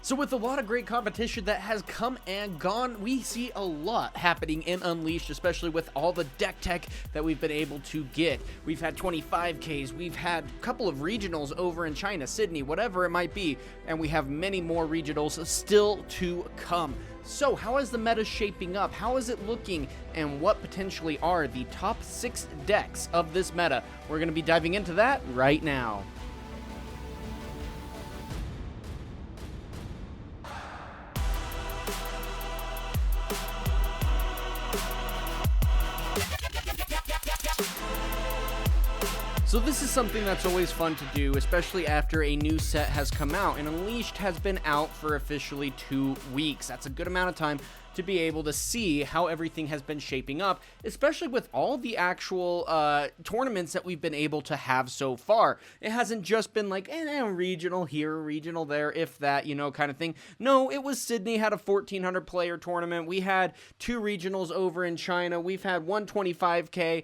So with a lot of great competition that has come and gone, we see a lot happening in Unleashed, especially with all the deck tech that we've been able to get. We've had 25Ks, we've had a couple of regionals over in China, Sydney, whatever it might be, and we have many more regionals still to come. So how is the meta shaping up? How is it looking? And what potentially are the top 6 decks of this meta? We're going to be diving into that right now. So this is something that's always fun to do, especially after a new set has come out, and Unleashed has been out for officially 2 weeks. That's a good amount of time to be able to see how everything has been shaping up, especially with all the actual tournaments that we've been able to have so far. It hasn't just been like, regional here, regional there, if that, kind of thing. No, it was Sydney had a 1,400 player tournament. We had 2 regionals over in China. We've had 125K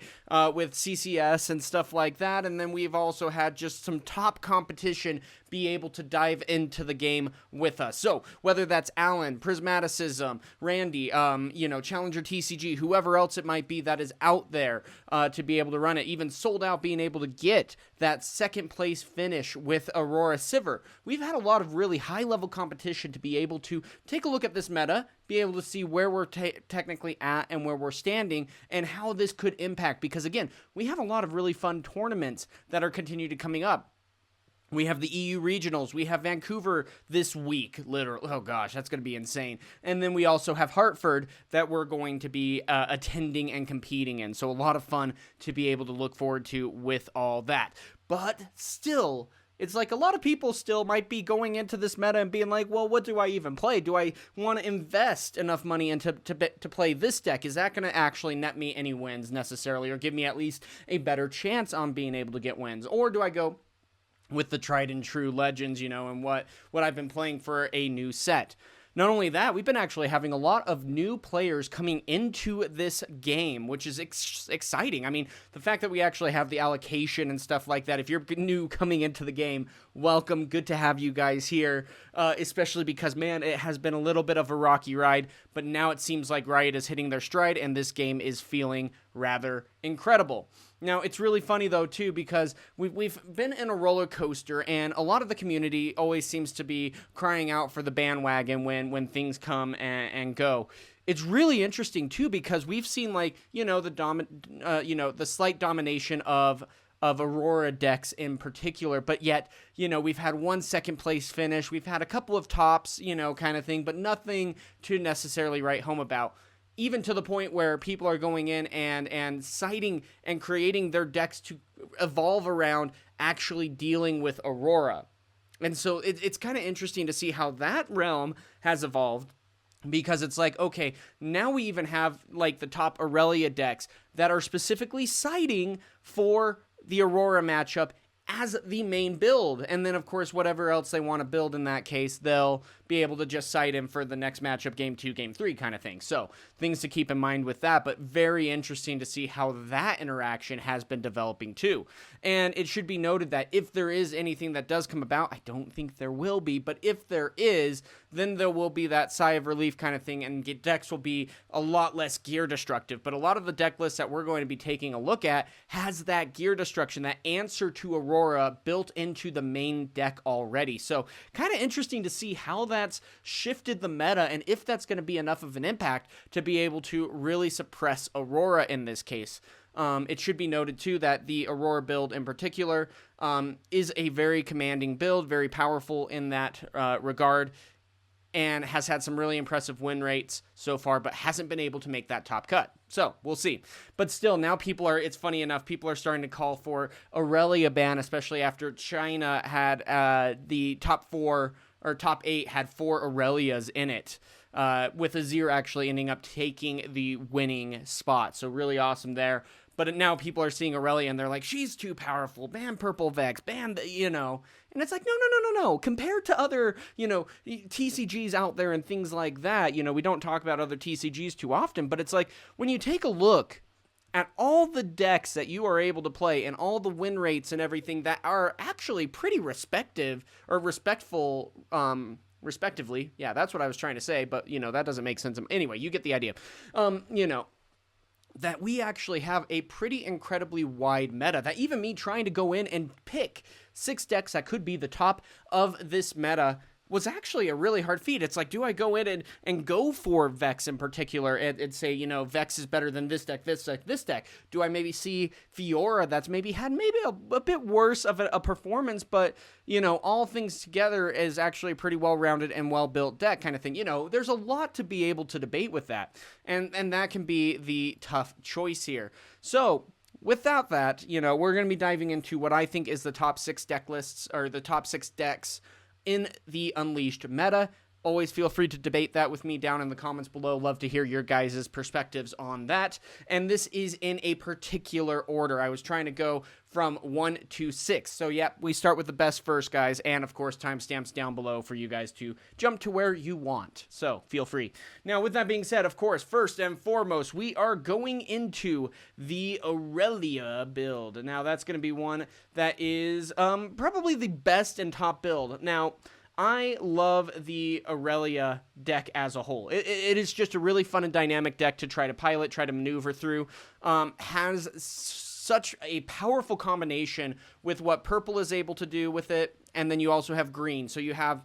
with CCS and stuff like that, and then we've also had just some top competition be able to dive into the game with us. So whether that's Alan, Prismaticism, Randy, Challenger TCG, whoever else it might be that is out there to be able to run it, even Sold Out being able to get that second place finish with Aurora Sivir. We've had a lot of really high level competition to be able to take a look at this meta, be able to see where we're technically at and where we're standing and how this could impact, because again, we have a lot of really fun tournaments that are continued to coming up. We have the EU Regionals. We have Vancouver this week, literally. Oh gosh, that's going to be insane. And then we also have Hartford that we're going to be attending and competing in. So a lot of fun to be able to look forward to with all that. But still, it's like a lot of people still might be going into this meta and being like, well, what do I even play? Do I want to invest enough money into to play this deck? Is that going to actually net me any wins necessarily, or give me at least a better chance on being able to get wins? Or do I go with the tried and true legends, and what I've been playing for a new set? Not only that, we've been actually having a lot of new players coming into this game, which is exciting. I mean, the fact that we actually have the allocation and stuff like that, if you're new coming into the game, welcome. Good to have you guys here, especially because, man, it has been a little bit of a rocky ride, but now it seems like Riot is hitting their stride, and this game is feeling rather incredible. Now, it's really funny, though, too, because we've been in a roller coaster, and a lot of the community always seems to be crying out for the bandwagon when things come and go. It's really interesting, too, because we've seen, the slight domination of Aurora decks in particular, but yet, we've had 1 second place finish, we've had a couple of tops, kind of thing, but nothing to necessarily write home about. Even to the point where people are going in and citing and creating their decks to evolve around actually dealing with Aurora. And so it's kind of interesting to see how that realm has evolved, because it's like, okay, now we even have like the top Irelia decks that are specifically citing for the Aurora matchup as the main build. And then, of course, whatever else they want to build in that case, they'll be able to just cite him for the next matchup, game 2, game 3 kind of thing. So things to keep in mind with that, but very interesting to see how that interaction has been developing too. And it should be noted that if there is anything that does come about, I don't think there will be, but if there is, then there will be that sigh of relief kind of thing, and decks will be a lot less gear destructive. But a lot of the deck lists that we're going to be taking a look at has that gear destruction, that answer to Aurora built into the main deck already. So kind of interesting to see how that's shifted the meta, and if that's going to be enough of an impact to be able to really suppress Aurora in this case. It should be noted too that the Aurora build in particular is a very commanding build, very powerful in that regard, and has had some really impressive win rates so far, but hasn't been able to make that top cut. So we'll see. But still, now it's funny enough, people are starting to call for Irelia ban, especially after China had the top 4 or top 8 had 4 Irelias in it, with Azir actually ending up taking the winning spot. So really awesome there. But now people are seeing Irelia and they're like, she's too powerful, ban Purple Vex, ban, and it's like, no. Compared to other, TCGs out there and things like that, we don't talk about other TCGs too often, but it's like, when you take a look at all the decks that you are able to play and all the win rates and everything that are actually pretty respectful respectively. Yeah, that's what I was trying to say, but, that doesn't make sense. Anyway, you get the idea. That we actually have a pretty incredibly wide meta, that even me trying to go in and pick 6 decks that could be the top of this meta was actually a really hard feat. It's like, do I go in and go for Vex in particular and say, Vex is better than this deck, this deck, this deck? Do I maybe see Fiora that's maybe had a bit worse of a performance, but, all things together is actually a pretty well-rounded and well-built deck kind of thing. There's a lot to be able to debate with that, and that can be the tough choice here. So, without that, we're going to be diving into what I think is the top 6 deck lists, or the top 6 decks in the Unleashed meta. Always feel free to debate that with me down in the comments below. Love to hear your guys' perspectives on that. And this is in a particular order. I was trying to go from 1 to 6. So yeah, we start with the best first, guys. And of course, timestamps down below for you guys to jump to where you want. So feel free. Now, with that being said, of course, first and foremost, we are going into the Irelia build. Now, that's going to be one that is probably the best and top build. Now, I love the Irelia deck as a whole. It is just a really fun and dynamic deck to try to pilot, try to maneuver through. Has such a powerful combination with what purple is able to do with it, and then you also have green. So you have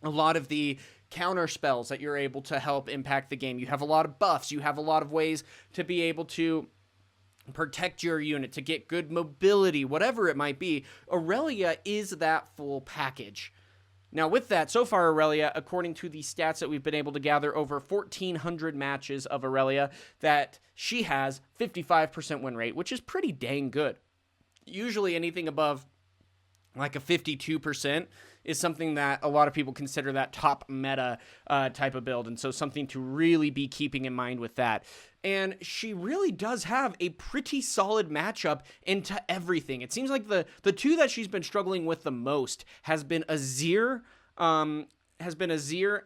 a lot of the counter spells that you're able to help impact the game. You have a lot of buffs. You have a lot of ways to be able to protect your unit, to get good mobility, whatever it might be. Irelia is that full package. Now, with that, so far, Irelia, according to the stats that we've been able to gather over 1,400 matches of Irelia, that she has 55% win rate, which is pretty dang good. Usually anything above like a 52% is something that a lot of people consider that top meta type of build, and so something to really be keeping in mind with that. And she really does have a pretty solid matchup into everything. It seems like the two that she's been struggling with the most has been Azir,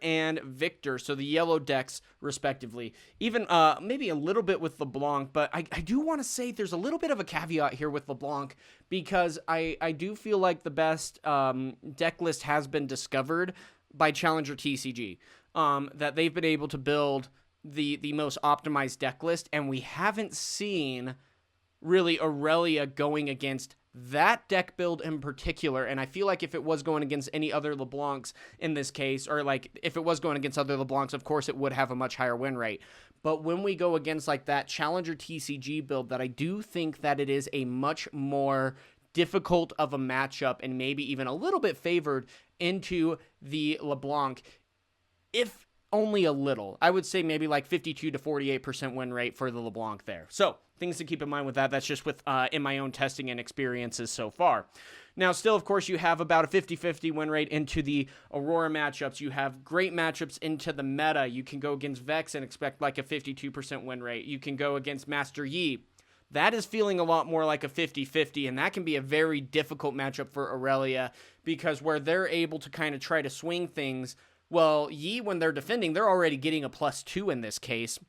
and Victor, so the yellow decks respectively. Even maybe a little bit with Leblanc, but I do want to say there's a little bit of a caveat here with Leblanc, because I do feel like the best deck list has been discovered by Challenger TCG, that they've been able to build the most optimized deck list, and we haven't seen really Irelia going against that deck build in particular. And I feel like if it was going against any other LeBlancs in this case, or like if it was going against other LeBlancs, of course it would have a much higher win rate. But when we go against like that Challenger TCG build, that I do think that it is a much more difficult of a matchup, and maybe even a little bit favored into the LeBlanc, if only a little. I would say maybe like 52 to 48% win rate for the LeBlanc there. So things to keep in mind with that. That's just with in my own testing and experiences so far. Now, still, of course, you have about a 50-50 win rate into the Aurora matchups. You have great matchups into the meta. You can go against Vex and expect like a 52% win rate. You can go against Master Yi. That is feeling a lot more like a 50-50, and that can be a very difficult matchup for Irelia, because where they're able to kind of try to swing things, well, Yi, when they're defending, they're already getting a +2 in this case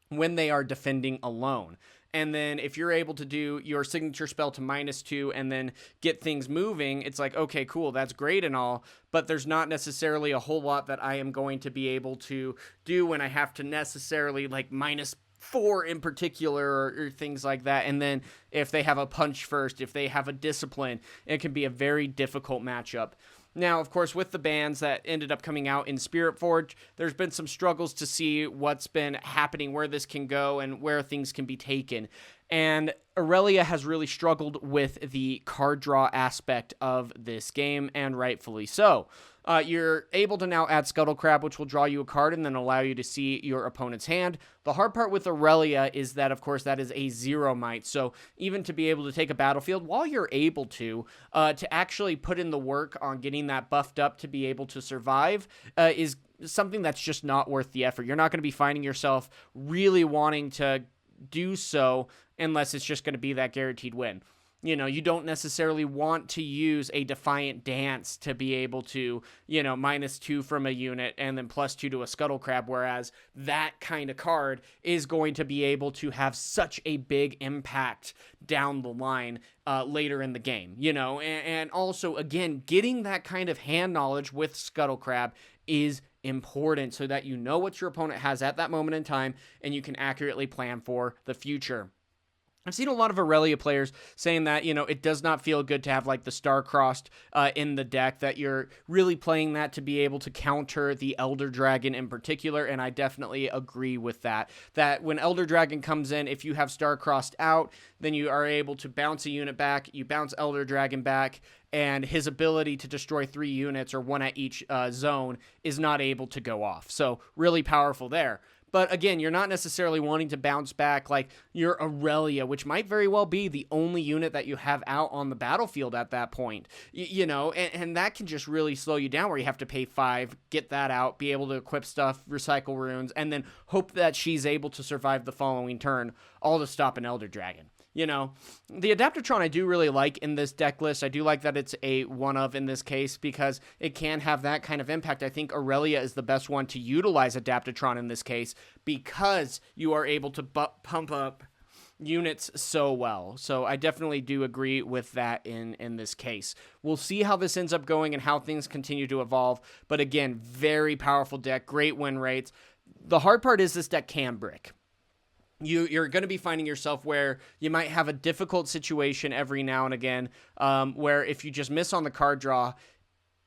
when they are defending alone. And then if you're able to do your signature spell to -2 and then get things moving, it's like, okay, cool, that's great and all, but there's not necessarily a whole lot that I am going to be able to do when I have to necessarily like -4 in particular, or things like that. And then if they have a punch first, if they have a discipline, it can be a very difficult matchup. Now, of course, with the bans that ended up coming out in Spirit Forge, there's been some struggles to see what's been happening, where this can go, and where things can be taken. And Irelia has really struggled with the card draw aspect of this game, and rightfully so. You're able to now add Scuttle Crab, which will draw you a card and then allow you to see your opponent's hand. The hard part with Irelia is that, of course, that is a 0 might. So even to be able to take a battlefield, while you're able to actually put in the work on getting that buffed up to be able to survive, is something that's just not worth the effort. You're not going to be finding yourself really wanting to do so unless it's just going to be that guaranteed win. You don't necessarily want to use a Defiant Dance to be able to, -2 from a unit and then +2 to a Scuttle Crab, whereas that kind of card is going to be able to have such a big impact down the line later in the game, and also, again, getting that kind of hand knowledge with Scuttle Crab is important so that you know what your opponent has at that moment in time and you can accurately plan for the future. I've seen a lot of Irelia players saying that, it does not feel good to have like the Star-Crossed in the deck, that you're really playing that to be able to counter the Elder Dragon in particular, and I definitely agree with that. That when Elder Dragon comes in, if you have Star-Crossed out, then you are able to bounce a unit back, you bounce Elder Dragon back, and his ability to destroy 3 units or 1 at each zone is not able to go off. So really powerful there. But again, you're not necessarily wanting to bounce back like your Irelia, which might very well be the only unit that you have out on the battlefield at that point. And that can just really slow you down, where you have to pay 5, get that out, be able to equip stuff, recycle runes, and then hope that she's able to survive the following turn, all to stop an Elder Dragon. The Adaptatron I do really like in this deck list. I do like that it's a one-of in this case because it can have that kind of impact. I think Irelia is the best one to utilize Adaptatron in this case because you are able to pump up units so well. So I definitely do agree with that in this case. We'll see how this ends up going and how things continue to evolve. But again, very powerful deck, great win rates. The hard part is this deck can brick. You're going to be finding yourself where you might have a difficult situation every now and again, where if you just miss on the card draw,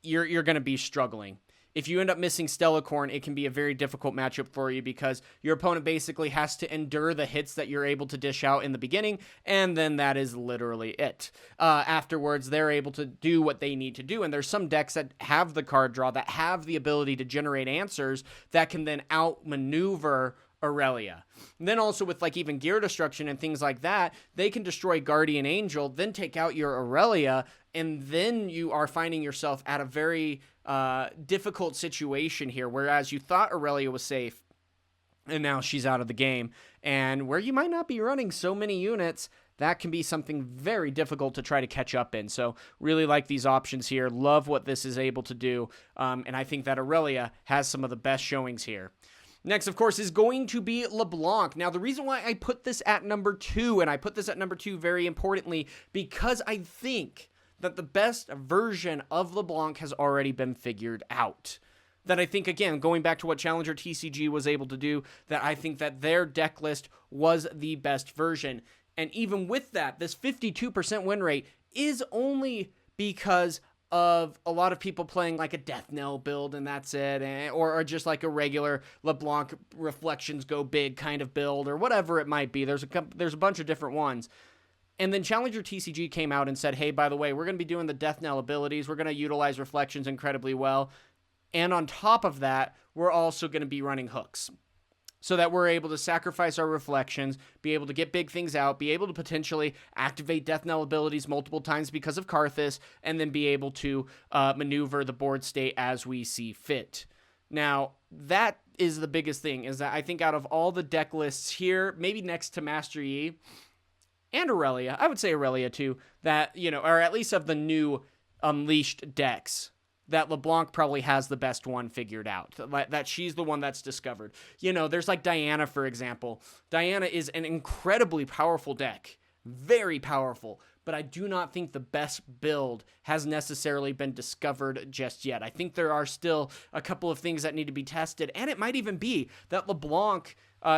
you're going to be struggling. If you end up missing Stellacorn, it can be a very difficult matchup for you because your opponent basically has to endure the hits that you're able to dish out in the beginning, and then that is literally it. Afterwards, they're able to do what they need to do, and there's some decks that have the card draw, that have the ability to generate answers that can then outmaneuver Irelia. And then also with like even gear destruction and things like that, they can destroy Guardian Angel, then take out your Irelia, and then you are finding yourself at a very difficult situation here, whereas you thought Irelia was safe, and now she's out of the game. And where you might not be running so many units, that can be something very difficult to try to catch up in. So really like these options here. Love what this is able to do. And I think that Irelia has some of the best showings here. Next, of course, is going to be Leblanc. Now, the reason why I put this at number 2, and I put this at number 2 very importantly, because I think that the best version of Leblanc has already been figured out. That I think, again, going back to what Challenger TCG was able to do, that I think that their deck list was the best version. And even with that, this 52% win rate is only because of a lot of people playing like a Death Knell build and that's it, or just like a regular LeBlanc Reflections Go Big kind of build, or whatever it might be. There's a bunch of different ones. And then Challenger TCG came out and said, hey, by the way, we're going to be doing the Death Knell abilities. We're going to utilize Reflections incredibly well. And on top of that, we're also going to be running hooks, so that we're able to sacrifice our Reflections, be able to get big things out, be able to potentially activate Death Knell abilities multiple times because of Karthus, and then be able to maneuver the board state as we see fit. Now, that is the biggest thing, is that I think out of all the deck lists here, maybe next to Master Yi and Irelia, I would say Irelia too, that, or at least of the new Unleashed decks, that LeBlanc probably has the best one figured out, that she's the one that's discovered. There's like Diana, for example. Diana is an incredibly powerful deck, very powerful, but I do not think the best build has necessarily been discovered just yet. I think there are still a couple of things that need to be tested, and it might even be that LeBlanc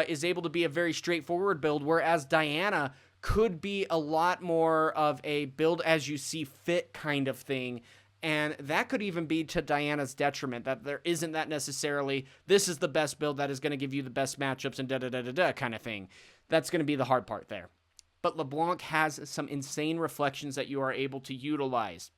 is able to be a very straightforward build, whereas Diana could be a lot more of a build as you see fit kind of thing. And that could even be to Diana's detriment, that there isn't that necessarily, this is the best build that is going to give you the best matchups and da-da-da-da-da kind of thing. That's going to be the hard part there. But LeBlanc has some insane Reflections that you are able to utilize.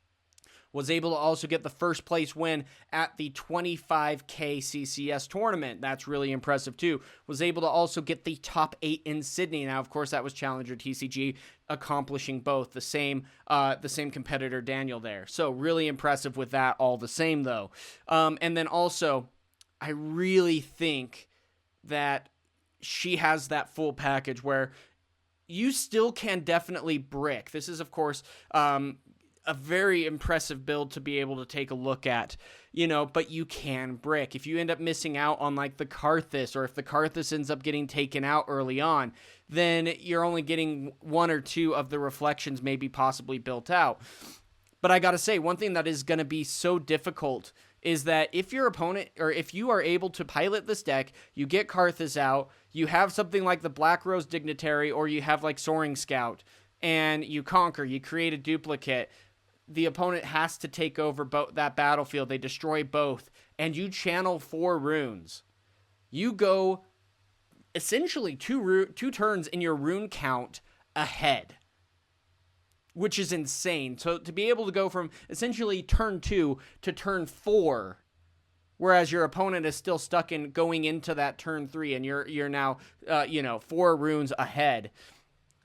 Was able to also get the first place win at the 25K CCS tournament. That's really impressive too. Was able to also get the top 8 in Sydney. Now, of course, that was Challenger TCG, accomplishing both. The same competitor, Daniel, there. So really impressive with that all the same, though. And then also, I really think that she has that full package where you still can definitely brick. This is, of course, a very impressive build to be able to take a look at, but you can brick. If you end up missing out on like the Karthus, or if the Karthus ends up getting taken out early on, then you're only getting 1 or 2 of the reflections maybe possibly built out. But I gotta say, one thing that is going to be so difficult is that if your opponent, or if you are able to pilot this deck, you get Karthus out, you have something like the Black Rose Dignitary, or you have like Soaring Scout, and you conquer, you create a duplicate, the opponent has to take over that battlefield, they destroy both, and you channel 4 runes. You go essentially 2 turns in your rune count ahead, which is insane. So to be able to go from essentially turn 2 to turn 4, whereas your opponent is still stuck in going into that turn 3, and you're now 4 runes ahead.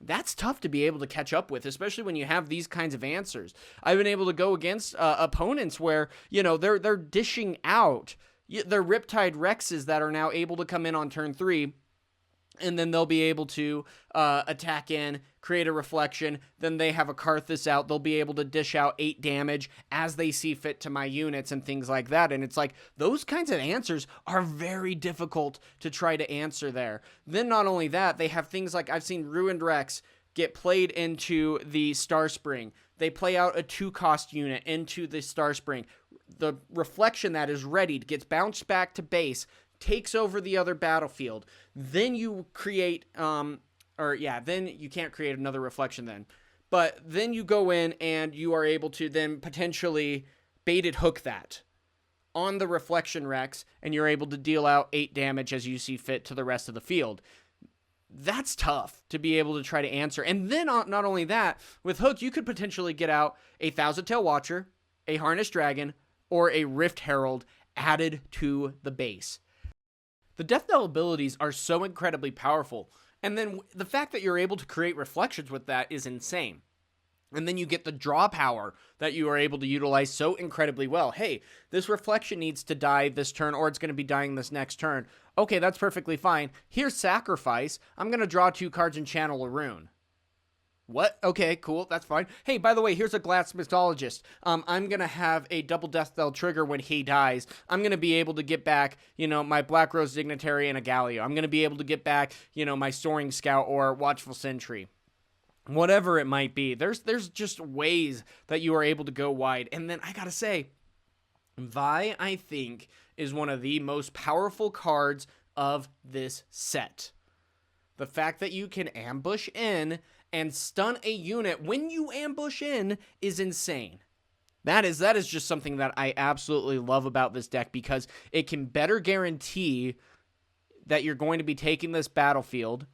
That's tough to be able to catch up with, especially when you have these kinds of answers. I've been able to go against opponents where, they're dishing out their Riptide Rexes that are now able to come in on turn 3, and then they'll be able to attack in, create a reflection, then they have a Karthus out, they'll be able to dish out 8 damage as they see fit to my units and things like that, and it's like, those kinds of answers are very difficult to try to answer there. Then not only that, they have things like, I've seen Ruined Rex get played into the Starspring, they play out a 2-cost unit into the Starspring, the reflection that is readied gets bounced back to base, takes over the other battlefield, then you create, then you can't create another reflection then, but then you go in and you are able to then potentially baited hook that on the reflection Rex, and you're able to deal out 8 damage as you see fit to the rest of the field. That's tough to be able to try to answer. And then not only that, with hook, you could potentially get out a Thousand Tail Watcher, a Harnessed Dragon, or a Rift Herald added to the base. The Death Knell abilities are so incredibly powerful, and then the fact that you're able to create reflections with that is insane. And then you get the draw power that you are able to utilize so incredibly well. Hey, this reflection needs to die this turn, or it's going to be dying this next turn. Okay, that's perfectly fine. Here's Sacrifice. I'm going to draw 2 cards and channel a rune. What? Okay, cool, that's fine. Hey, by the way, here's a Glass Mythologist. I'm going to have a double Death Knell trigger when he dies. I'm going to be able to get back, my Black Rose Dignitary and a Galio. I'm going to be able to get back, my Soaring Scout or Watchful Sentry. Whatever it might be. There's just ways that you are able to go wide. And then I gotta say, Vi, I think, is one of the most powerful cards of this set. The fact that you can ambush in and stun a unit when you ambush in is insane. That is just something that I absolutely love about this deck, because it can better guarantee that you're going to be taking this battlefield,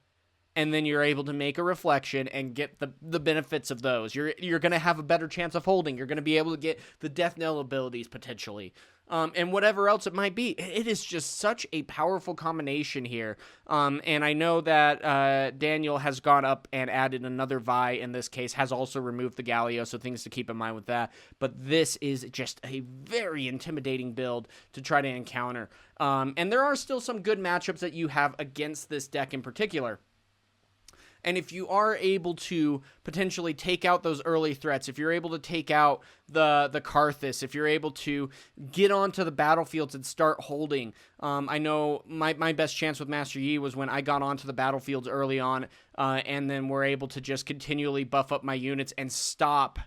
and then you're able to make a reflection and get the benefits of those. You're going to have a better chance of holding. You're going to be able to get the Death Knell abilities potentially. And whatever else it might be. It is just such a powerful combination here. And I know that Daniel has gone up and added another Vi in this case, has also removed the Galio, so things to keep in mind with that. But this is just a very intimidating build to try to encounter. And there are still some good matchups that you have against this deck in particular. And if you are able to potentially take out those early threats, if you're able to take out the Karthus, if you're able to get onto the battlefields and start holding, I know my best chance with Master Yi was when I got onto the battlefields early on, and then were able to just continually buff up my units and stop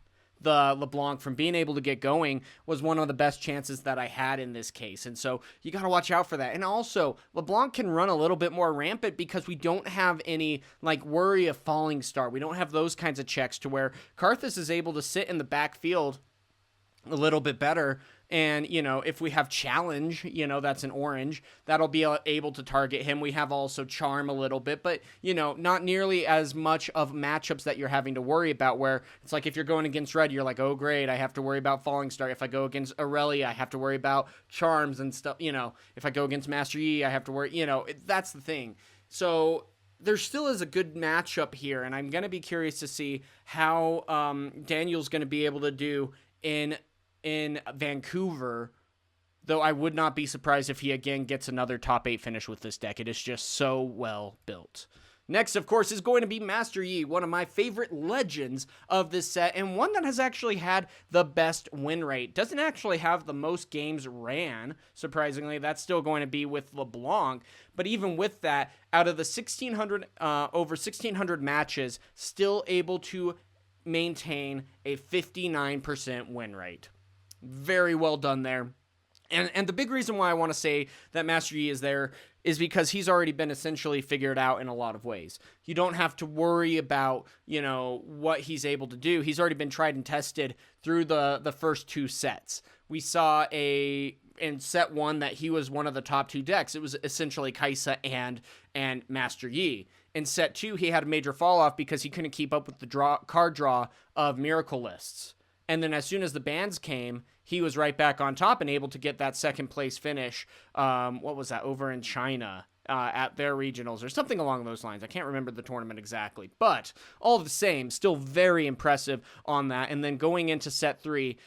the Leblanc from being able to get going, was one of the best chances that I had in this case. And so you got to watch out for that. And also, Leblanc can run a little bit more rampant because we don't have any worry of falling star. We don't have those kinds of checks to where Karthus is able to sit in the backfield a little bit better. And, if we have challenge, that's an orange, that'll be able to target him. We have also charm a little bit, but, not nearly as much of matchups that you're having to worry about, where it's like if you're going against red, you're like, oh, great, I have to worry about falling star. If I go against Irelia, I have to worry about charms and stuff. If I go against Master Yi, I have to worry, that's the thing. So there still is a good matchup here, and I'm going to be curious to see how Daniel's going to be able to do in Vancouver, though I would not be surprised if he again gets another top 8 finish with this deck. It is just so well built. Next, of course, is going to be Master Yi, one of my favorite legends of this set, and one that has actually had the best win rate. Doesn't actually have the most games ran, surprisingly. That's still going to be with Leblanc, but even with that, out of the 1,600, over 1,600 matches, still able to maintain a 59% win rate. Very well done there. And the big reason why I want to say that Master Yi is there is because he's already been essentially figured out in a lot of ways. You don't have to worry about, what he's able to do. He's already been tried and tested through the first 2 sets. We saw in set 1 that he was one of the top 2 decks. It was essentially Kai'Sa and Master Yi. In set 2, he had a major fall off because he couldn't keep up with the card draw of Miracle lists. And then as soon as the bans came, he was right back on top and able to get that second place finish. What was that? Over in China at their regionals or something along those lines. I can't remember the tournament exactly. But all the same, still very impressive on that. And then going into set 3,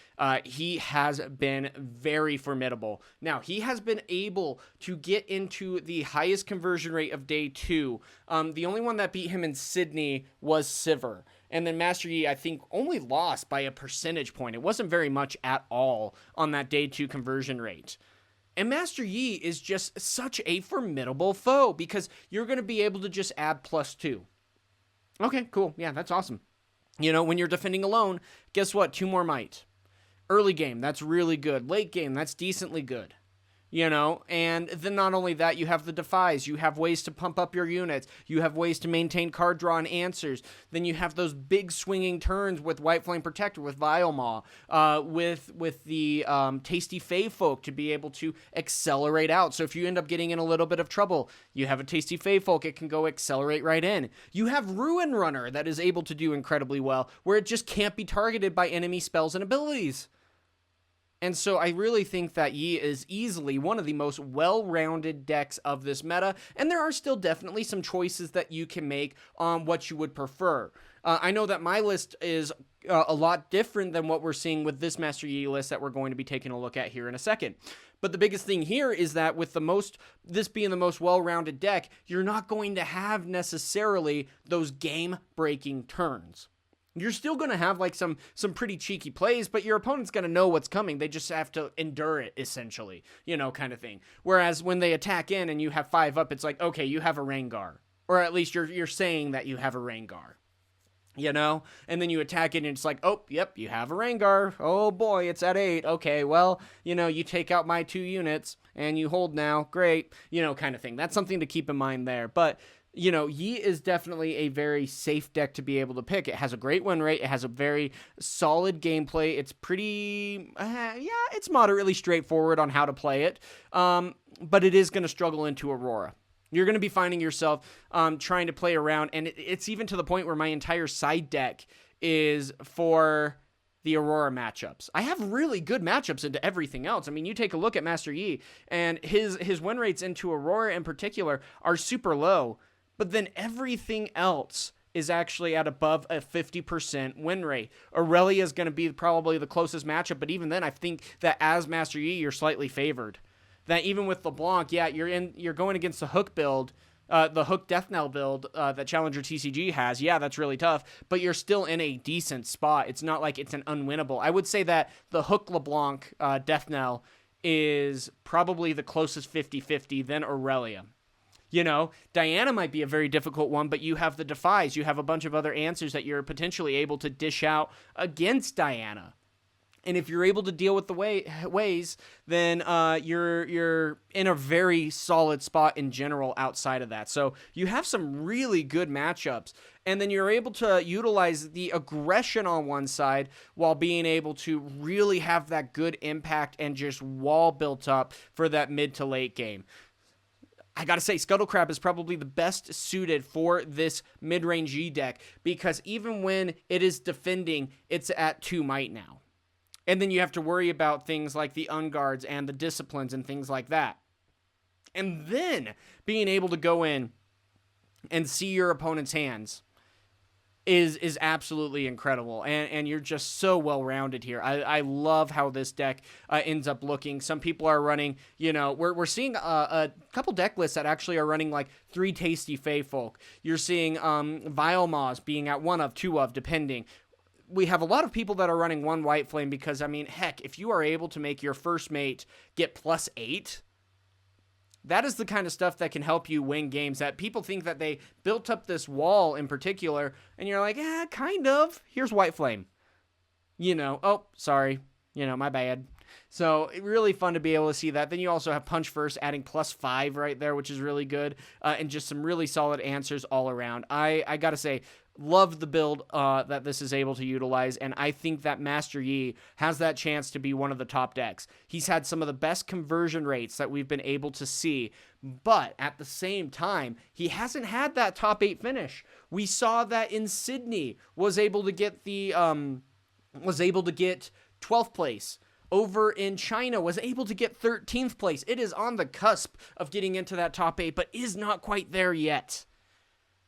he has been very formidable. Now, he has been able to get into the highest conversion rate of day 2. The only one that beat him in Sydney was Sivir. And then Master Yi, I think, only lost by a percentage point. It wasn't very much at all on that day 2 conversion rate. And Master Yi is just such a formidable foe because you're going to be able to just add +2. Okay, cool. Yeah, that's awesome. When you're defending alone, guess what? 2 more might. Early game, that's really good. Late game, that's decently good. And then not only that, you have the defies, you have ways to pump up your units, you have ways to maintain card draw and answers, then you have those big swinging turns with White Flame Protector, with Vialmaw, with the Tasty Fey Folk to be able to accelerate out. So if you end up getting in a little bit of trouble, you have a Tasty Fey Folk, it can go accelerate right in. You have Ruin Runner that is able to do incredibly well, where it just can't be targeted by enemy spells and abilities. And so I really think that Yi is easily one of the most well-rounded decks of this meta, and there are still definitely some choices that you can make on what you would prefer. I know that my list is a lot different than what we're seeing with this Master Yi list that we're going to be taking a look at here in a second. But the biggest thing here is that with this being the most well-rounded deck, you're not going to have necessarily those game-breaking turns. You're still going to have some pretty cheeky plays, but your opponent's going to know what's coming. They just have to endure it, essentially, kind of thing. Whereas when they attack in and you have 5 up, it's like, okay, you have a Rengar. Or at least you're saying that you have a Rengar. And then you attack it and it's like, oh, yep, you have a Rengar. Oh boy, it's at 8. Okay, well, you take out my 2 units and you hold now. Great, kind of thing. That's something to keep in mind there. But Yi is definitely a very safe deck to be able to pick. It has a great win rate. It has a very solid gameplay. It's pretty, it's moderately straightforward on how to play it. But it is going to struggle into Aurora. You're going to be finding yourself trying to play around, and it's even to the point where my entire side deck is for the Aurora matchups. I have really good matchups into everything else. I mean, you take a look at Master Yi, and his win rates into Aurora in particular are super low. But then everything else is actually at above a 50% win rate. Irelia is going to be probably the closest matchup, but even then, I think that as Master Yi, you're slightly favored. That even with LeBlanc, yeah, you're going against the Hook build, the Hook Death Knell build that Challenger TCG has. Yeah, that's really tough, but you're still in a decent spot. It's not like it's an unwinnable. I would say that the Hook LeBlanc Death Knell is probably the closest 50-50 than Irelia. Diana might be a very difficult one, but you have the Defies. You have a bunch of other answers that you're potentially able to dish out against Diana. And if you're able to deal with the ways, then you're in a very solid spot in general outside of that. So you have some really good matchups. And then you're able to utilize the aggression on one side while being able to really have that good impact and just wall built up for that mid to late game. I gotta say, Scuttlecrab is probably the best suited for this mid-range Yi deck because even when it is defending, it's at 2 might now. And then you have to worry about things like the unguards and the disciplines and things like that. And then being able to go in and see your opponent's hands is absolutely incredible, and you're just so well rounded here. I love how this deck ends up looking. Some people are running, we're seeing a couple deck lists that actually are running like 3 Tasty Fey Folk. You're seeing Vile Maws being at 1 of, 2 of, depending. We have a lot of people that are running 1 White Flame because, I mean, heck, if you are able to make your first mate get +8, that is the kind of stuff that can help you win games, that people think that they built up this wall in particular, and you're like, kind of. Here's White Flame. Oh, sorry. My bad. So really fun to be able to see that. Then you also have Punch First adding +5 right there, which is really good, and just some really solid answers all around. I gotta say, love the build that this is able to utilize, and I think that Master Yi has that chance to be one of the top decks. He's had some of the best conversion rates that we've been able to see, but at the same time, he hasn't had that top 8 finish. We saw that in Sydney, was able to get 12th place. Over in China, was able to get 13th place. It is on the cusp of getting into that top 8, but is not quite there yet.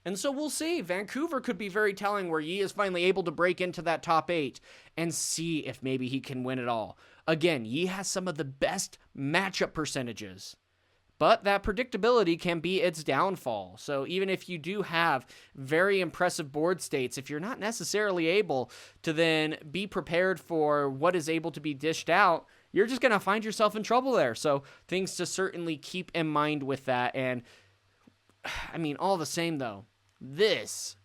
And so we'll see. Vancouver could be very telling, where Yi is finally able to break into that top 8 and see if maybe he can win it all. Again, Yi has some of the best matchup percentages, but that predictability can be its downfall. So even if you do have very impressive board states, if you're not necessarily able to then be prepared for what is able to be dished out, you're just going to find yourself in trouble there. So things to certainly keep in mind with that. And I mean, all the same though, this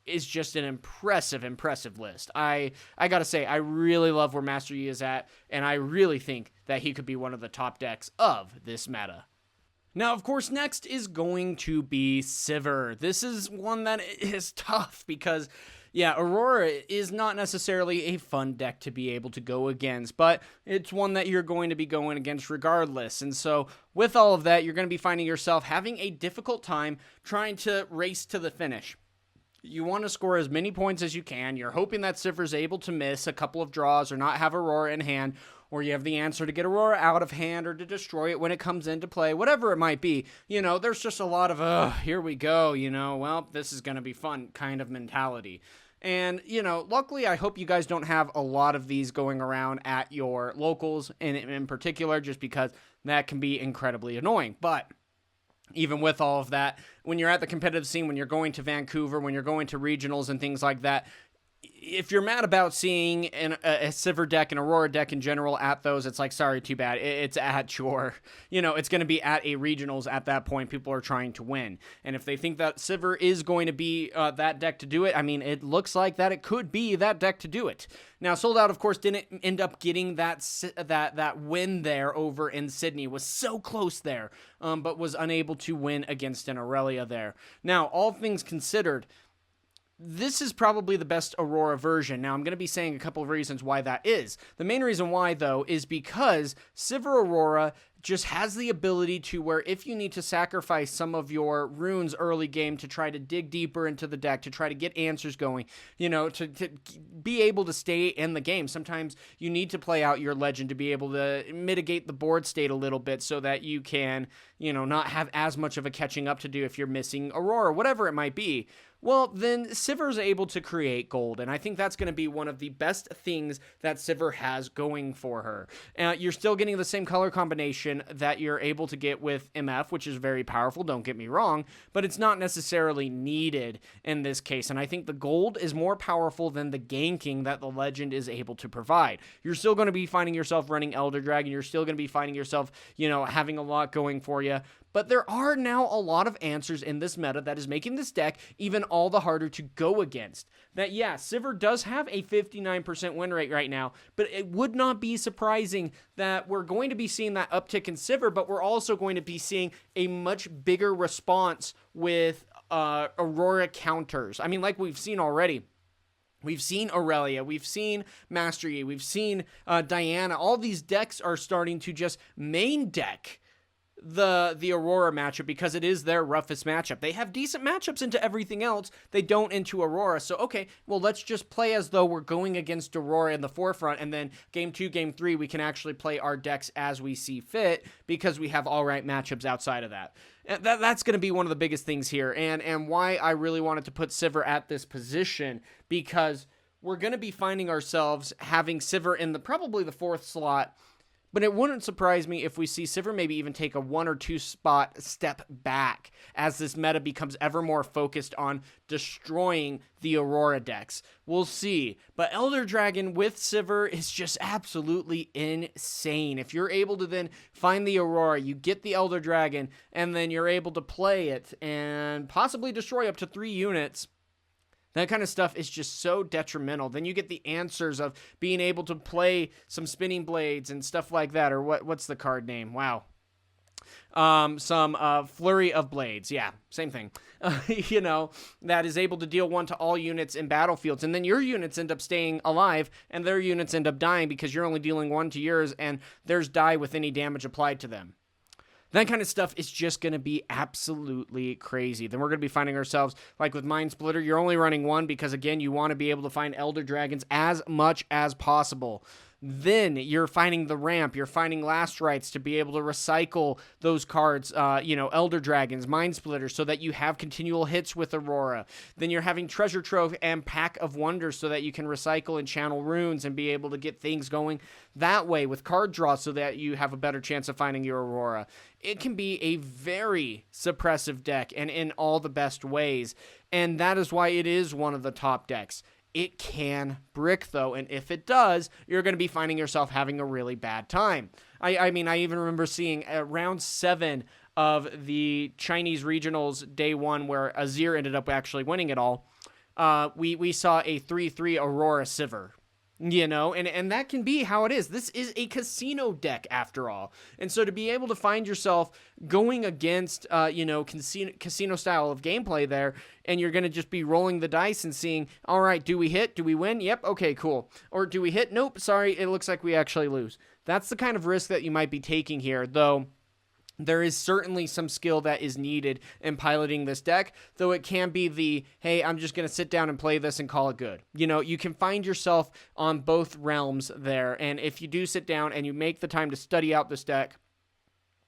is just an impressive list. I gotta say, I really love where Master Yi is at, and I really think that he could be one of the top decks of this meta. Now, of course, next is going to be Sivir. This is one that is tough because, yeah, Aurora is not necessarily a fun deck to be able to go against, but it's one that you're going to be going against regardless. And so with all of that, you're going to be finding yourself having a difficult time trying to race to the finish. You want to score as many points as you can. You're hoping that Sivir's able to miss a couple of draws or not have Aurora in hand, or you have the answer to get Aurora out of hand or to destroy it when it comes into play, whatever it might be. There's just a lot of, here we go, well, this is going to be fun kind of mentality. And, luckily, I hope you guys don't have a lot of these going around at your locals in particular, just because that can be incredibly annoying. But even with all of that, when you're at the competitive scene, when you're going to Vancouver, when you're going to regionals and things like that, if you're mad about seeing a Sivir deck, an Aurora deck in general at those, it's like, sorry, too bad. It's at your, it's going to be at a regionals at that point. People are trying to win. And if they think that Sivir is going to be that deck to do it, I mean, it looks like that it could be that deck to do it. Now, Sold Out, of course, didn't end up getting that win there over in Sydney. Was so close there, but was unable to win against an Irelia there. Now, all things considered, this is probably the best Aurora version. Now, I'm going to be saying a couple of reasons why that is. The main reason why, though, is because Sivir Aurora just has the ability to where if you need to sacrifice some of your runes early game to try to dig deeper into the deck, to try to get answers going, to be able to stay in the game. Sometimes you need to play out your legend to be able to mitigate the board state a little bit so that you can, not have as much of a catching up to do if you're missing Aurora, whatever it might be. Well, then Sivir is able to create gold, and I think that's going to be one of the best things that Sivir has going for her. You're still getting the same color combination that you're able to get with MF, which is very powerful, don't get me wrong, but it's not necessarily needed in this case, and I think the gold is more powerful than the ganking that the legend is able to provide. You're still going to be finding yourself running Elder Dragon, you're still going to be finding yourself, having a lot going for you, but there are now a lot of answers in this meta that is making this deck even all the harder to go against. That, yeah, Sivir does have a 59% win rate right now, but it would not be surprising that we're going to be seeing that uptick in Sivir, but we're also going to be seeing a much bigger response with Aurora counters. I mean, like we've seen already. We've seen Irelia, we've seen Master Yi, we've seen Diana. All these decks are starting to just main deck the Aurora matchup because it is their roughest matchup. They have decent matchups into everything else. They don't into Aurora. So, okay, well, let's just play as though we're going against Aurora in the forefront, and then game 2, game 3, we can actually play our decks as we see fit because we have all right matchups outside of that. That's going to be one of the biggest things here, and why I really wanted to put Sivir at this position, because we're going to be finding ourselves having Sivir in probably the 4th slot. But it wouldn't surprise me if we see Sivir maybe even take a 1 or 2 spot step back as this meta becomes ever more focused on destroying the Aurora decks. We'll see. But Elder Dragon with Sivir is just absolutely insane. If you're able to then find the Aurora, you get the Elder Dragon, and then you're able to play it and possibly destroy up to 3 units, that kind of stuff is just so detrimental. Then you get the answers of being able to play some spinning blades and stuff like that. Or what's the card name? Wow. Some flurry of blades. Yeah, same thing. That is able to deal 1 to all units in battlefields. And then your units end up staying alive and their units end up dying because you're only dealing 1 to yours and theirs die with any damage applied to them. That kind of stuff is just going to be absolutely crazy. Then we're going to be finding ourselves, like with Mind Splitter, you're only running 1 because, again, you want to be able to find Elder Dragons as much as possible. Then you're finding the ramp, you're finding Last Rites to be able to recycle those cards, Elder Dragons, Mind Splitters, so that you have continual hits with Aurora. Then you're having Treasure Trove and Pack of Wonders so that you can recycle and channel runes and be able to get things going that way with card draw so that you have a better chance of finding your Aurora. It can be a very suppressive deck and in all the best ways, and that is why it is one of the top decks. It can brick, though, and if it does, you're going to be finding yourself having a really bad time. I mean, I even remember seeing round 7 of the Chinese Regionals day 1 where Azir ended up actually winning it all. We saw a 3-3 Aurora Sivir. And that can be how it is. This is a casino deck after all. And so to be able to find yourself going against, casino style of gameplay there, and you're going to just be rolling the dice and seeing, all right, do we hit? Do we win? Yep. Okay, cool. Or do we hit? Nope. Sorry. It looks like we actually lose. That's the kind of risk that you might be taking here, though. There is certainly some skill that is needed in piloting this deck, though it can be the, hey, I'm just going to sit down and play this and call it good. You can find yourself on both realms there, and if you do sit down and you make the time to study out this deck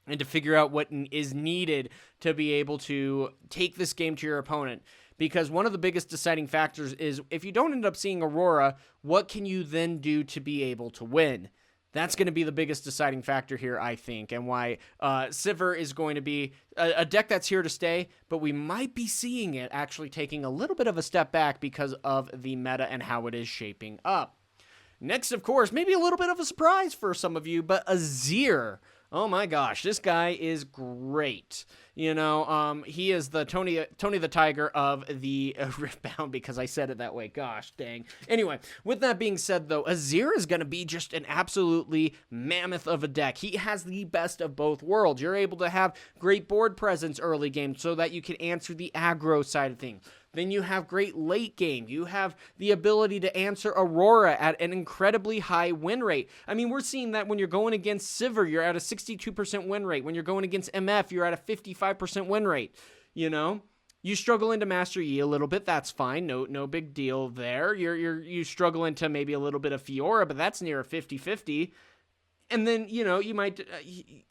and to figure out what is needed to be able to take this game to your opponent, because one of the biggest deciding factors is if you don't end up seeing Aurora, what can you then do to be able to win? That's going to be the biggest deciding factor here, I think, and why Sivir is going to be a deck that's here to stay, but we might be seeing it actually taking a little bit of a step back because of the meta and how it is shaping up. Next, of course, maybe a little bit of a surprise for some of you, but Azir. Oh my gosh, this guy is great. He is the Tony the Tiger of the Riftbound, because I said it that way. Gosh, dang. Anyway, with that being said, though, Azir is going to be just an absolutely mammoth of a deck. He has the best of both worlds. You're able to have great board presence early game so that you can answer the aggro side of things. Then you have great late game. You have the ability to answer Aurora at an incredibly high win rate. I mean, we're seeing that when you're going against Sivir, you're at a 62% win rate. When you're going against MF, you're at a 55% win rate. You struggle into Master Yi a little bit. That's fine. No big deal there. You struggle into maybe a little bit of Fiora, but that's near a 50-50. And then, you might,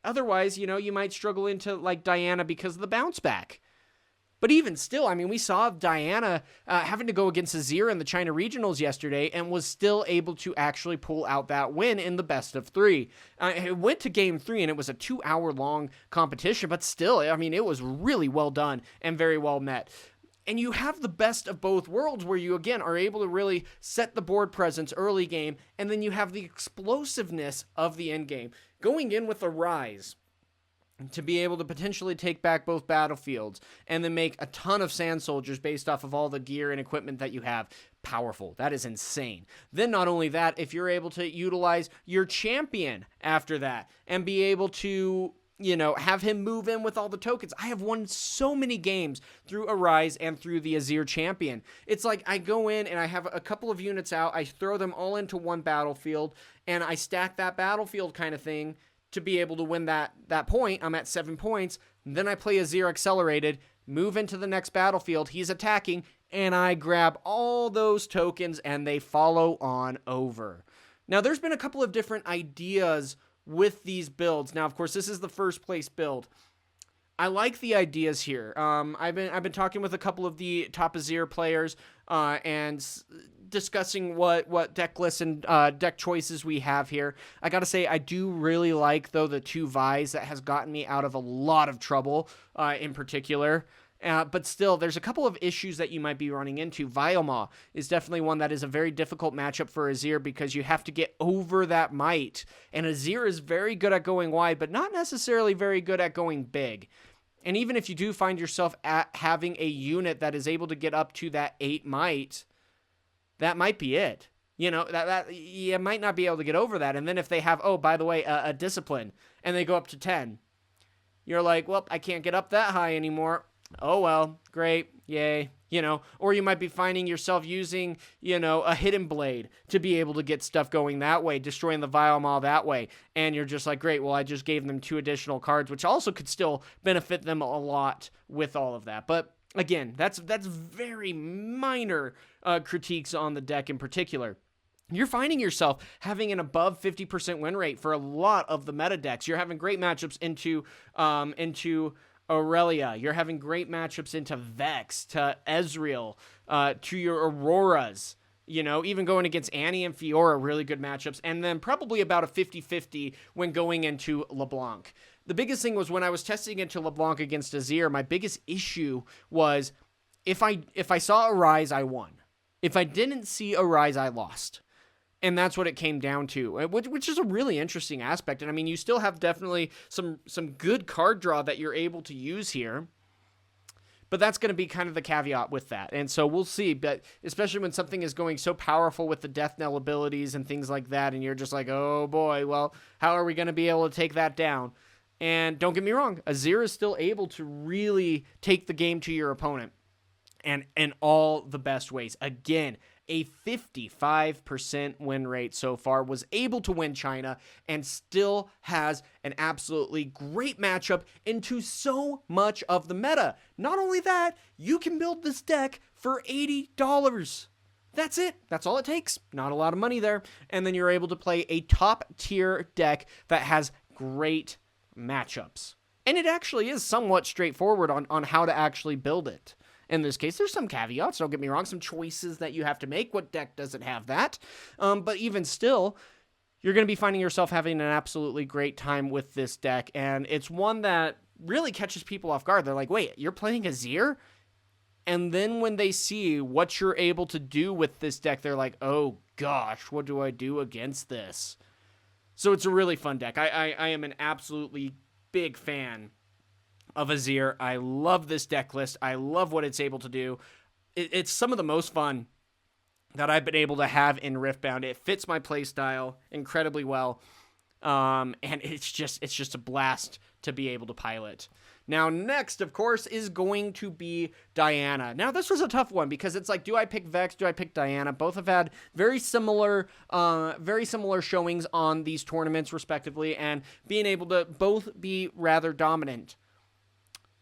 otherwise, you might struggle into like Diana because of the bounce back. But even still, I mean, we saw Diana having to go against Azir in the China Regionals yesterday and was still able to actually pull out that win in the best of 3. It went to game 3 and it was a 2-hour-long competition, but still, I mean, it was really well done and very well met. And you have the best of both worlds where you, again, are able to really set the board presence early game, and then you have the explosiveness of the end game. Going in with a Rise to be able to potentially take back both battlefields and then make a ton of Sand Soldiers based off of all the gear and equipment that you have. Powerful. That is insane. Then not only that, if you're able to utilize your champion after that and be able to, have him move in with all the tokens. I have won so many games through Arise and through the Azir champion. It's like I go in and I have a couple of units out, I throw them all into one battlefield, and I stack that battlefield kind of thing. to be able to win that point. I'm at 7 points. Then I play Azir accelerated, move into the next battlefield. He's attacking, and I grab all those tokens, and they follow on over. Now, there's been a couple of different ideas with these builds. Now, of course, this is the first place build. I like the ideas here. I've been talking with a couple of the top Azir players and discussing what deck lists and deck choices we have here. I gotta say, I do really like, though, the 2 Vi's. That has gotten me out of a lot of trouble in particular. But still, there's a couple of issues that you might be running into. Vioma is definitely one that is a very difficult matchup for Azir because you have to get over that might. And Azir is very good at going wide, but not necessarily very good at going big. And even if you do find yourself at having a unit that is able to get up to that 8 might, that might be it. That you might not be able to get over that. And then if they have, oh, by the way, a discipline, and they go up to 10, you're like, well, I can't get up that high anymore. Oh, well, great, yay, or you might be finding yourself using, a hidden blade to be able to get stuff going that way, destroying the Viomall that way, and you're just like, great, well, I just gave them 2 additional cards, which also could still benefit them a lot with all of that. But again, that's very minor critiques on the deck in particular. You're finding yourself having an above 50% win rate for a lot of the meta decks. You're having great matchups into Irelia. You're having great matchups into Vex, to Ezreal, to your Auroras. Even going against Annie and Fiora, really good matchups. And then probably about a 50-50 when going into Leblanc. The biggest thing was when I was testing into Leblanc against Azir, my biggest issue was if I saw a Rise, I won. If I didn't see a Rise, I lost. And that's what it came down to, which is a really interesting aspect. And I mean, you still have definitely some good card draw that you're able to use here. But that's going to be kind of the caveat with that. And so we'll see. But especially when something is going so powerful with the death knell abilities and things like that, and you're just like, oh boy, well, how are we going to be able to take that down? And don't get me wrong, Azir is still able to really take the game to your opponent. And in all the best ways. Again, a 55% win rate so far, was able to win China, and still has an absolutely great matchup into so much of the meta. Not only that, you can build this deck for $80. That's it. That's all it takes. Not a lot of money there. And then you're able to play a top tier deck that has great matchups. And it actually is somewhat straightforward on how to actually build it. In this case, there's some caveats, don't get me wrong, some choices that you have to make. What deck doesn't have that? But even still, you're going to be finding yourself having an absolutely great time with this deck. And it's one that really catches people off guard. They're like, wait, you're playing Azir? And then when they see what you're able to do with this deck, they're like, oh gosh, what do I do against this? So it's a really fun deck. I am an absolutely big fan of Azir. I love this deck list. I love what it's able to do. It's some of the most fun that I've been able to have in Riftbound. It fits my playstyle incredibly well. And it's just a blast to be able to pilot. Now, next, of course, is going to be Diana. Now, this was a tough one because it's like, do I pick Vex? Do I pick Diana? Both have had very similar showings on these tournaments, respectively, and being able to both be rather dominant.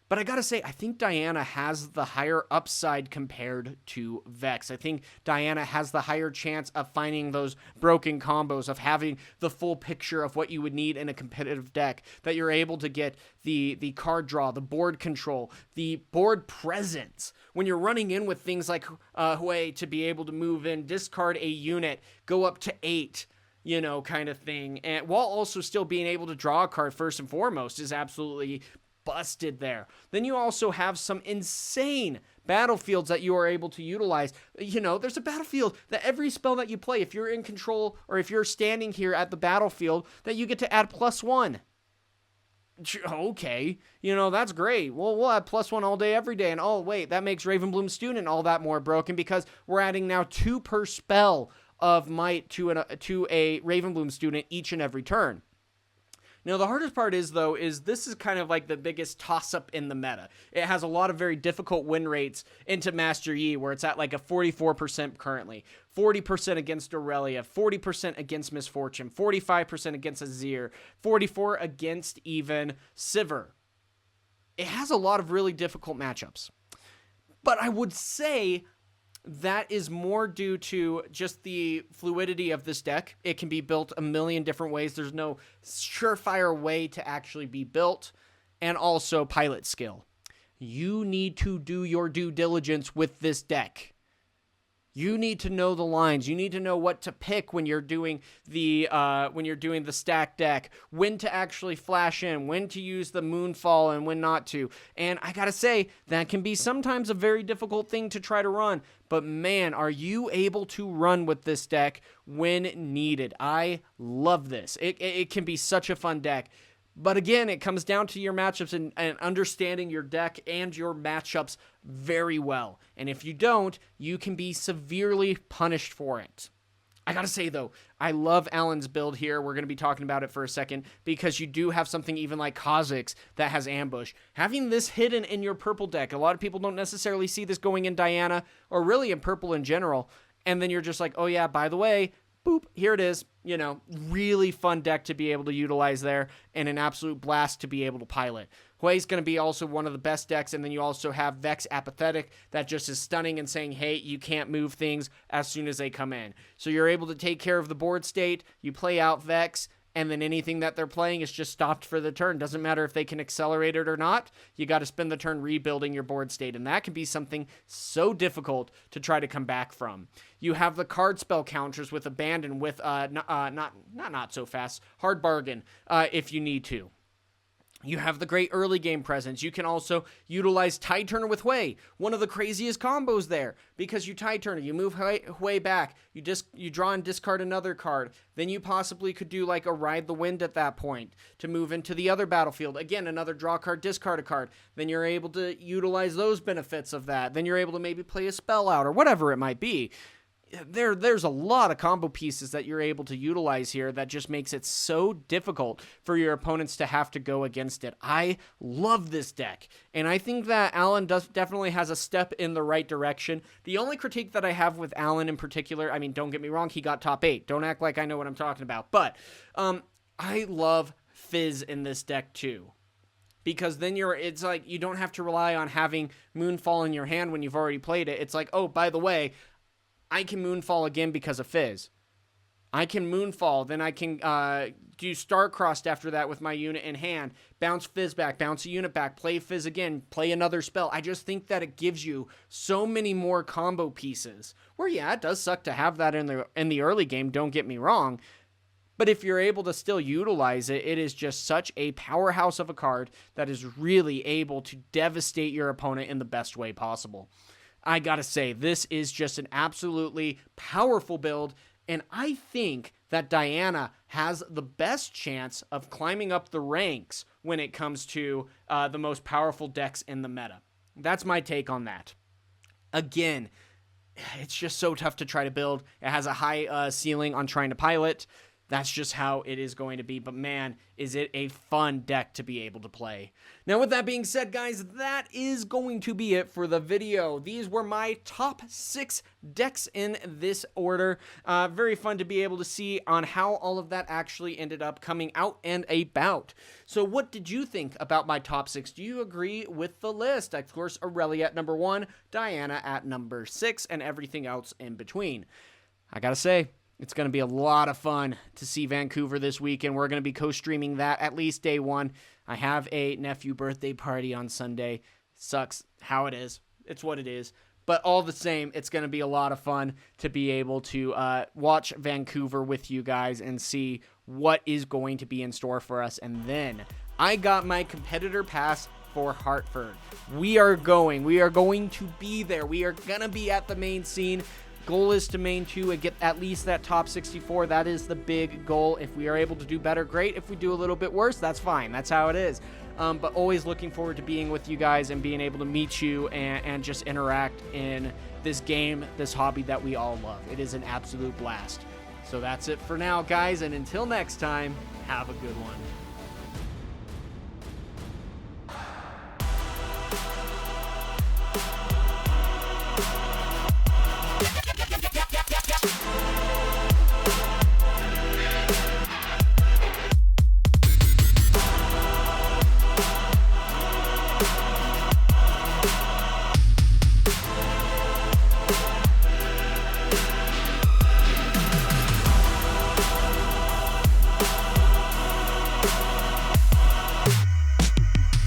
But I gotta say, I think Diana has the higher upside compared to Vex. I think Diana has the higher chance of finding those broken combos, of having the full picture of what you would need in a competitive deck, that you're able to get the card draw, the board control, the board presence. When you're running in with things like Hui to be able to move in, discard a unit, go up to 8, kind of thing. And while also still being able to draw a card first and foremost is absolutely busted there. Then you also have some insane battlefields that you are able to utilize. There's a battlefield that every spell that you play, if you're in control or if you're standing here at the battlefield, that you get to add +1. Okay, that's great. Well, we'll add +1 all day, every day. And oh, wait, that makes Ravenbloom Student all that more broken because we're adding now 2 per spell of might to a Ravenbloom Student each and every turn. Now, the hardest part is, though, is this is kind of like the biggest toss-up in the meta. It has a lot of very difficult win rates into Master Yi, where it's at like a 44% currently, 40% against Irelia, 40% against Misfortune, 45% against Azir, 44% against even Sivir. It has a lot of really difficult matchups. But I would say that is more due to just the fluidity of this deck. It can be built a million different ways. There's no surefire way to actually be built. And also pilot skill. You need to do your due diligence with this deck. You need to know the lines. You need to know what to pick when you're doing the stack deck, when to actually flash in, when to use the Moonfall and when not to. And I gotta say, that can be sometimes a very difficult thing to try to run. But man, are you able to run with this deck when needed? I love this. It can be such a fun deck. But again, it comes down to your matchups and understanding your deck and your matchups very well. And if you don't, you can be severely punished for it. I gotta say, though, I love Alan's build here. We're going to be talking about it for a second because you do have something even like Kha'Zix that has ambush. Having this hidden in your purple deck, a lot of people don't necessarily see this going in Diana or really in purple in general. And then you're just like, oh yeah, by the way, boop, here it is. You know, really fun deck to be able to utilize there and an absolute blast to be able to pilot. Hui's going to be also one of the best decks, and then you also have Vex Apathetic that just is stunning and saying, hey, you can't move things as soon as they come in. So you're able to take care of the board state, you play out Vex, and then anything that they're playing is just stopped for the turn. Doesn't matter if they can accelerate it or not. You got to spend the turn rebuilding your board state, and that can be something so difficult to try to come back from. You have the card spell counters with Abandon with not so fast, Hard Bargain if you need to. You have the great early game presence. You can also utilize Tide Turner with Hui. One of the craziest combos there because you Tide Turner, you move Hui back, you draw and discard another card. Then you possibly could do like a Ride the Wind at that point to move into the other battlefield. Again, another draw card, discard a card. Then you're able to utilize those benefits of that. Then you're able to maybe play a spell out or whatever it might be. There's a lot of combo pieces that you're able to utilize here that just makes it so difficult for your opponents to have to go against it. I love this deck, and I think that Alan definitely has a step in the right direction. The only critique that I have with Alan in particular, I mean, don't get me wrong, he got top 8. Don't act like I know what I'm talking about. But I love Fizz in this deck too. Because then it's like you don't have to rely on having Moonfall in your hand when you've already played it. It's like, oh, by the way, I can Moonfall again because of Fizz. I can Moonfall, then I can do Star-Crossed after that with my unit in hand, bounce Fizz back, bounce a unit back, play Fizz again, play another spell. I just think that it gives you so many more combo pieces. Where, yeah, it does suck to have that in the early game, don't get me wrong. But if you're able to still utilize it, it is just such a powerhouse of a card that is really able to devastate your opponent in the best way possible. I gotta say, this is just an absolutely powerful build, and I think that Diana has the best chance of climbing up the ranks when it comes to the most powerful decks in the meta. That's my take on that. Again, it's just so tough to try to build. It has a high ceiling on trying to pilot. That's just how it is going to be. But man, is it a fun deck to be able to play. Now, with that being said, guys, that is going to be it for the video. These were my top 6 decks in this order. Very fun to be able to see on how all of that actually ended up coming out and about. So what did you think about my top 6? Do you agree with the list? Of course, Irelia at number 1, Diana at number 6, and everything else in between. I gotta say, it's going to be a lot of fun to see Vancouver this weekend. We're going to be co-streaming that at least day 1. I have a nephew birthday party on Sunday. Sucks how it is. It's what it is. But all the same, it's going to be a lot of fun to be able to watch Vancouver with you guys and see what is going to be in store for us. And then I got my competitor pass for Hartford. We are going to be there. We are going to be at the main scene. Goal is to main 2 and get at least that top 64. That is the big goal. If we are able to do better, great. If we do a little bit worse, that's fine. That's how it is. But always looking forward to being with you guys and being able to meet you and just interact in this game, this hobby that we all love. It is an absolute blast. So that's it for now, guys. And until next time, have a good one.